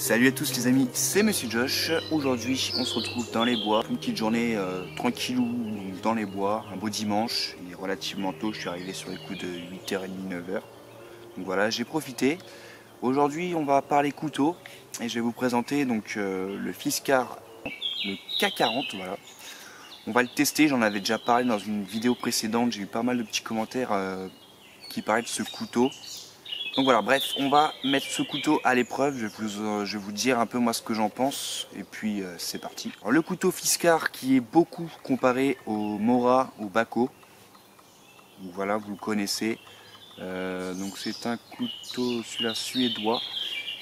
Salut à tous les amis, c'est Monsieur Josh. Aujourd'hui on se retrouve dans les bois, une petite journée tranquillou dans les bois, un beau dimanche, il est relativement tôt, je suis arrivé sur les coups de 8h30, 9h. Donc voilà, j'ai profité. Aujourd'hui on va parler couteau et je vais vous présenter donc le Fiskars, le K40, voilà. On va le tester, j'en avais déjà parlé dans une vidéo précédente, j'ai eu pas mal de petits commentaires qui parlaient de ce couteau. Donc voilà, bref, on va mettre ce couteau à l'épreuve, je vais vous dire un peu moi ce que j'en pense, et puis c'est parti. Alors, le couteau Fiskars qui est beaucoup comparé au Mora, au Bahco, donc voilà, vous le connaissez. Donc c'est un couteau, celui-là suédois,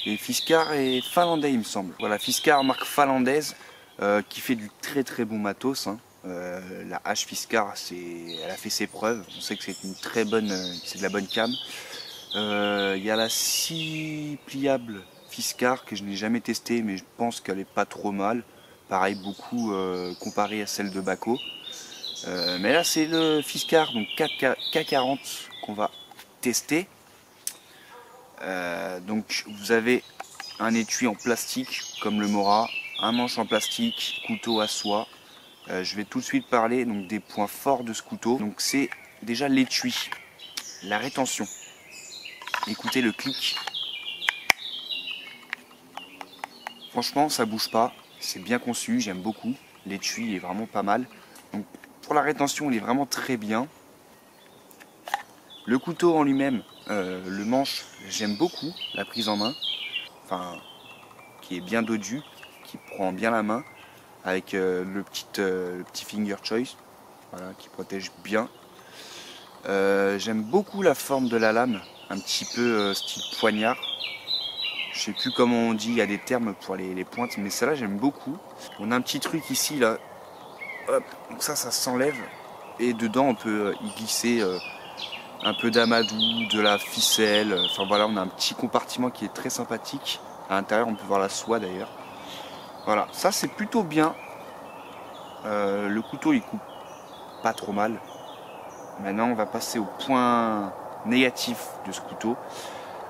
et Fiskars est finlandais il me semble. Voilà, Fiskars, marque finlandaise, qui fait du très bon matos, hein. La hache Fiskars, elle a fait ses preuves, on sait que c'est une très bonne, c'est de la bonne cam. Il y a la scie pliable Fiskars que je n'ai jamais testée, mais je pense qu'elle est pas trop mal. Pareil, beaucoup comparé à celle de Bahco. Mais là c'est le Fiskars donc K40 qu'on va tester. Donc vous avez un étui en plastique comme le Mora, un manche en plastique, couteau à soie. Je vais tout de suite parler donc des points forts de ce couteau. Donc c'est déjà l'étui, la rétention. Écoutez le clic. Franchement ça bouge pas, c'est bien conçu, j'aime beaucoup. L'étui est vraiment pas mal. Donc pour la rétention il est vraiment très bien. Le couteau en lui-même, le manche, j'aime beaucoup la prise en main. Enfin, qui est bien dodu, qui prend bien la main. Avec le petit finger choice, voilà, qui protège bien. J'aime beaucoup la forme de la lame, un petit peu style poignard. Je sais plus comment on dit, il y a des termes pour les pointes, mais celle-là j'aime beaucoup. On a un petit truc ici là, hop, donc ça s'enlève et dedans on peut y glisser un peu d'amadou, de la ficelle. Enfin voilà, on a un petit compartiment qui est très sympathique. À l'intérieur on peut voir la soie d'ailleurs. Voilà, ça c'est plutôt bien. Le couteau il coupe pas trop mal. Maintenant on va passer au point négatif de ce couteau.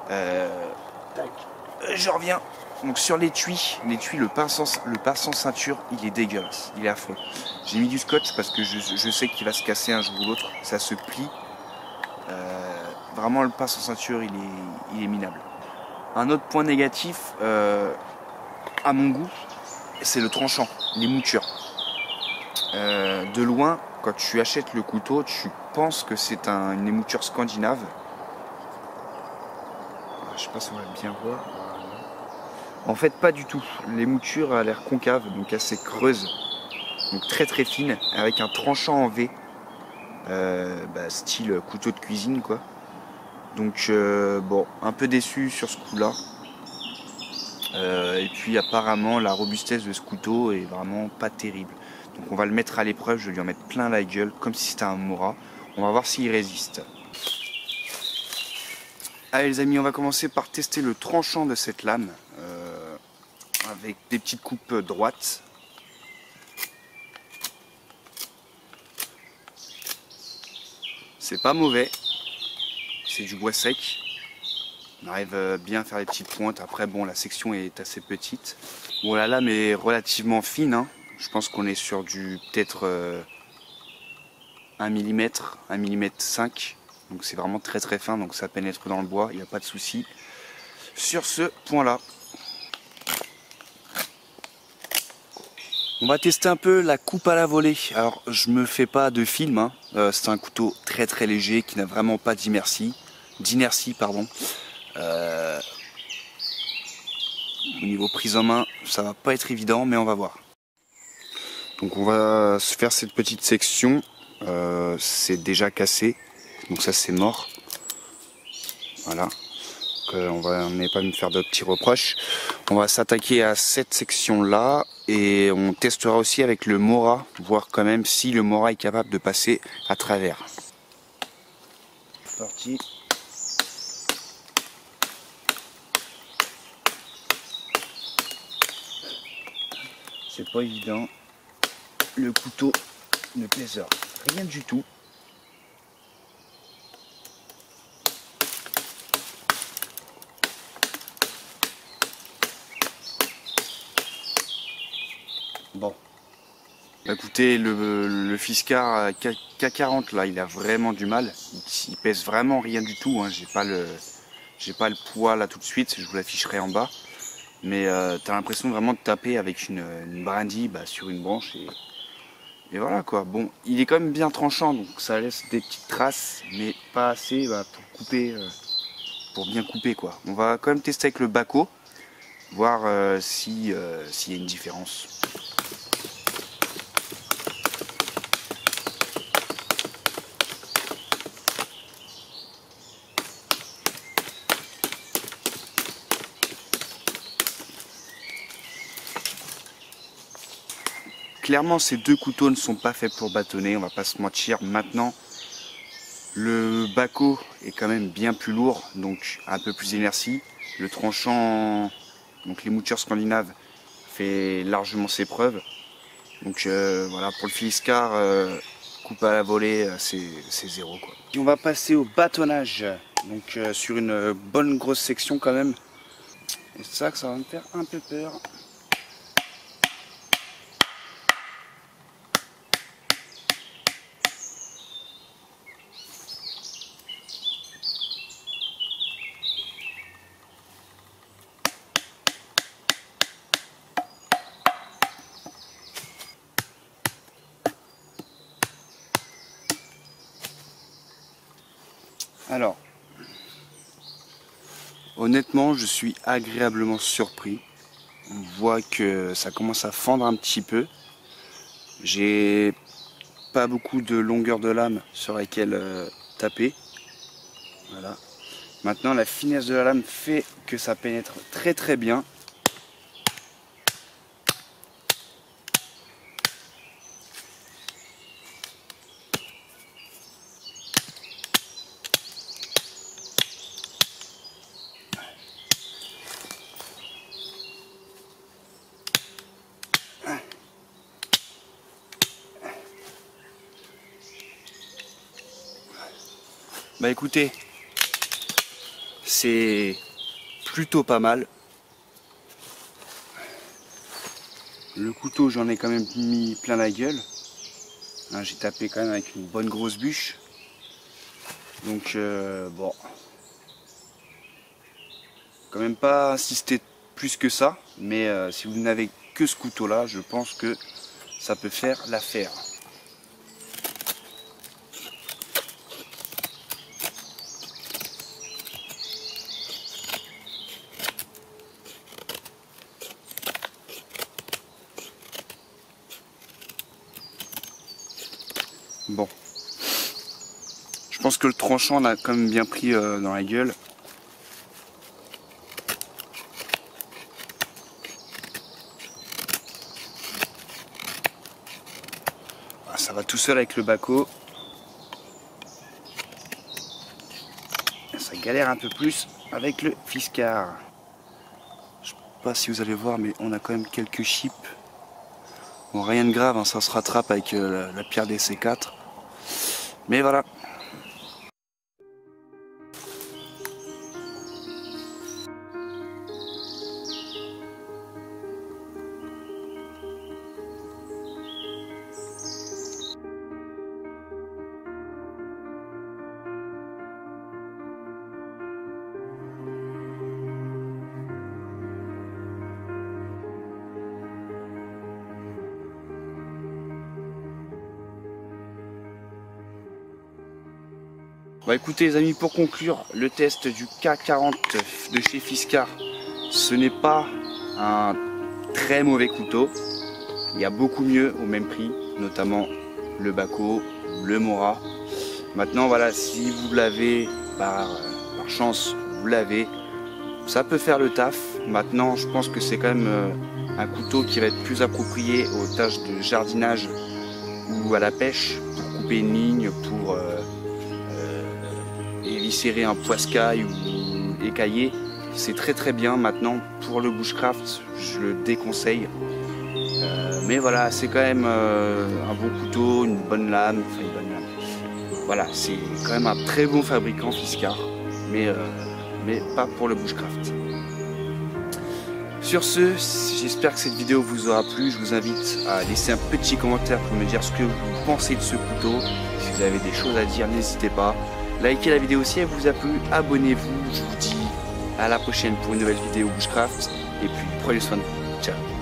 Je reviens. Donc sur l'étui, le pince sans ceinture, il est dégueulasse, il est affreux. J'ai mis du scotch parce que je sais qu'il va se casser un jour ou l'autre, ça se plie. Vraiment le pince sans ceinture, il est minable. Un autre point négatif, à mon goût, c'est le tranchant, les moutures. De loin, quand tu achètes le couteau, tu penses que c'est une émouture scandinave. Je sais pas si on va bien voir. En fait, pas du tout. L'émouture a l'air concave, donc assez creuse, donc très fine, avec un tranchant en V, style couteau de cuisine quoi. Donc bon, un peu déçu sur ce coup-là. Et puis apparemment, la robustesse de ce couteau est vraiment pas terrible. Donc on va le mettre à l'épreuve, je vais lui en mettre plein la gueule, comme si c'était un Mora. On va voir s'il résiste. Allez les amis, on va commencer par tester le tranchant de cette lame, avec des petites coupes droites. C'est pas mauvais, c'est du bois sec. On arrive bien à faire les petites pointes. Après bon, la section est assez petite. Bon, la lame est relativement fine, hein. Je pense qu'on est sur du peut-être 1 mm, 1 mm 5. Donc c'est vraiment très fin, donc ça pénètre dans le bois, il n'y a pas de souci sur ce point là. On va tester un peu la coupe à la volée. Alors je me fais pas de film, hein. C'est un couteau très léger qui n'a vraiment pas d'inertie, pardon. Au niveau prise en main, ça va pas être évident, mais on va voir. Donc on va se faire cette petite section. C'est déjà cassé, donc ça c'est mort. Voilà. On n'est pas me faire de petits reproches. On va s'attaquer à cette section là et on testera aussi avec le Mora, voir quand même si le Mora est capable de passer à travers. C'est parti. C'est pas évident. Le couteau ne pèse rien du tout. Bon. Bah, écoutez, le Fiskar K40 là, il a vraiment du mal. Il pèse vraiment rien du tout. Hein. J'ai pas le poids là tout de suite. Je vous l'afficherai en bas. Mais t'as l'impression vraiment de taper avec une brindille sur une branche et voilà quoi. Bon, il est quand même bien tranchant, donc ça laisse des petites traces, mais pas assez pour couper, pour bien couper quoi. On va quand même tester avec le Bahco, voir s'il y a une différence. Clairement, ces deux couteaux ne sont pas faits pour bâtonner, on va pas se mentir. Maintenant, le Bahco est quand même bien plus lourd, donc un peu plus d'inertie. Le tranchant, donc les moutures scandinaves, fait largement ses preuves. Donc voilà, pour le Fiskar, coupe à la volée, c'est zéro quoi. Et on va passer au bâtonnage, donc sur une bonne grosse section quand même. Et c'est ça que ça va me faire un peu peur. Alors, honnêtement, je suis agréablement surpris. On voit que ça commence à fendre un petit peu. J'ai pas beaucoup de longueur de lame sur laquelle taper. Voilà. Maintenant, la finesse de la lame fait que ça pénètre très très bien. Bah écoutez, c'est plutôt pas mal. Le couteau, j'en ai quand même mis plein la gueule. Hein, j'ai tapé quand même avec une bonne grosse bûche. Donc bon, quand même pas insister plus que ça. Mais si vous n'avez que ce couteau là, je pense que ça peut faire l'affaire. Bon, je pense que le tranchant l'a quand même bien pris dans la gueule. Ça va tout seul avec le Bahco. Ça galère un peu plus avec le Fiskar. Je sais pas si vous allez voir, mais on a quand même quelques chips. Bon, rien de grave, hein, ça se rattrape avec la pierre des C4. Mais voilà. Bah écoutez les amis, pour conclure, le test du K40 de chez Fiskar, ce n'est pas un très mauvais couteau. Il y a beaucoup mieux au même prix, notamment le Bahco, le Mora. Maintenant voilà, si vous l'avez par chance, vous l'avez, ça peut faire le taf. Maintenant je pense que c'est quand même un couteau qui va être plus approprié aux tâches de jardinage ou à la pêche, pour couper une ligne, pour éviscérer un poiscaille ou écailler. C'est très très bien. Maintenant pour le bushcraft, je le déconseille. Mais voilà, c'est quand même un bon couteau, une bonne lame, enfin une bonne lame. Voilà, c'est quand même un très bon fabricant Fiskar, mais pas pour le bushcraft. Sur ce, j'espère que cette vidéo vous aura plu. Je vous invite à laisser un petit commentaire pour me dire ce que vous pensez de ce couteau. Si vous avez des choses à dire, n'hésitez pas. Likez la vidéo si elle vous a plu, abonnez-vous. Je vous dis à la prochaine pour une nouvelle vidéo Bushcraft. Et puis prenez soin de vous. Ciao.